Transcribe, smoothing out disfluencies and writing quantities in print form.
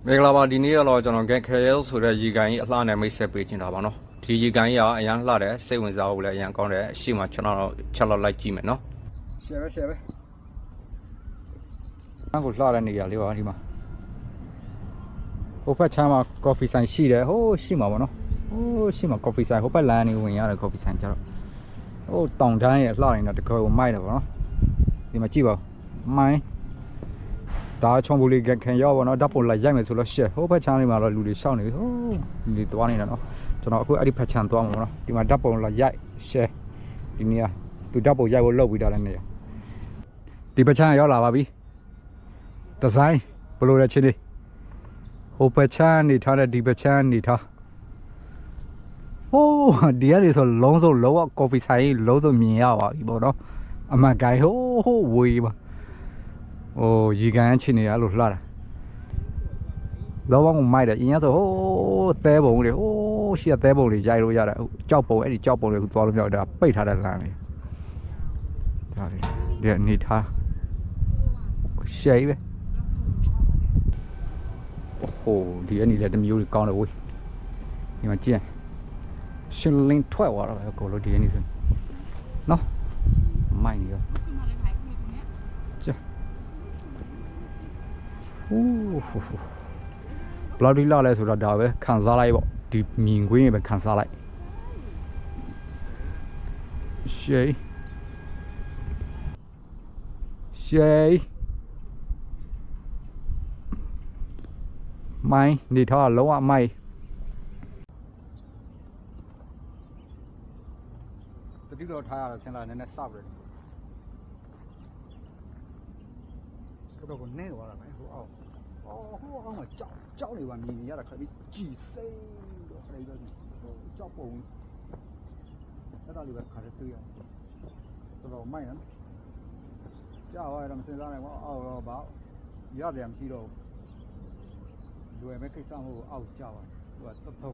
မင်္ဂလာပါဒီနေ့ကတော့ကျွန်တော်KL ဆိုတဲ့ရေကန်ကြီးအလှနဲ့မိတ်ဆက်ပေးချင်တာပါနော်ဒီရေကန်ကြီးကအရန်လှတယ်စိတ်ဝင်စားဖို့လည်းအရန်ကောင်းတယ်အရှိမကျွန်တော်ချက်လောက်လိုက်ကြည့်မယ်နော်ရှယ်ပဲအကိုလှတဲ့နေရာလေးပါဒီမှာဟိုဘက်ချမ်းမှာ coffee ဆိုင်ရှိတယ်ဟိုးရှိမှာပေါ့နော်ဟိုးရှိမှာ coffee ဆိုင်ဟိုဘက်လမ်းနေဝင်ရတယ် coffee ဆိုင်ကျတော့ဟိုတောင်တန်းရဲ့လှနေတော့တကယ်ကိုမိုက်တယ်ပေါ့နော်ဒီမှာကြည့်ပါမိုင်းဒါချုံပူလေးခံရောက်ပါတော့ဓာတ်ပုံလိုက်ရိုက်မယ်ဆိုတော့ရှက်ဟိုဘက်ချမ်းလေးမှာတော့လူတွေရှောက်နေပြီဟိုးလူတွေသွားနေတာနော်ကျွန်တော်အခုအဲ့ဒီဘက်ချမ်းသွားမှာပေါ့နော်ဒီမှာဓာတ်ပုံလိုက်ရိုက်ရှက်ဒီနေရာသူဓာတ်ပုံရိုက်ဖို့လုပ်ပြီးတာလည်းနေရဒီဘက်ချမ်းရောက်လာပါပြီဒီဇိုင်းဘယ်လိုလဲချင်းလေးဟိုဘက်ချမ်းနေထားတဲ့ဒီဘက်ချမ်းနေထားဟိုးဒီကနေဆိုလုံးစုံလောကကော်ဖီဆိုင်လုံးစုံမြင်ရပါပြီပေါ့နော်အမှန်ကိုင်းဟိုးဝေးပါโอ้ยีกันချင်းနေရလို့လှတာလောဘကိုမိုက်တယ်အရင်ကဆိုဟိုးသဲပုံတွေဟိုးရှေ့သဲပုံတွေရိုက်လို့ရတယ်ကြောက်ပုံအဲ့ဒီကြောက်ပုံတွေကိုသွားလို့မရဒါပိတ်ထားတဲ့လမ်းလေးဒါလေးဒီအနေထားရှယ်ပဲဟိုးဒီအနေနဲ့တမျိုးကြီးကောင်းတယ်ဝေးဒီမှာကြည့်ရှင်လင်းထွက်သွားတော့ကိုလိုဒီအနေစနော်မိုက်နေရောဟိုးဘလောက်ဒီလောက်လဲဆိုတော့ဒါပဲခံစားလိုက်ပေါ့ဒီမြင်ကွင်းပဲခံစားလိုက်ရှေးမိုင်းနေထားလုံးဝမိုင်းတတိတော်ထားရတာဆင်းလာနည်းနည်းစောက်တယ်တော့ကိုနေသွားတာပဲဟိုအောင်ဟိုအောင်မှာကြောက်နေပါမြင်ရတာခက်ပြီးကြည်စိမ့်တော့ခရီးတော့ဟိုကြောက်ပုံအဲ့ဒါလေးပဲခါရတွေ့ရတော့မိုက်နော်ကြောက်ရတော့မစင်စားနိုင်ဘူးအောက်တော့ဗောရတယ်မရှိတော့လွယ်မဲ့ကိစ္စမဟုတ်အောက်ကြောက်ပါသူကတော်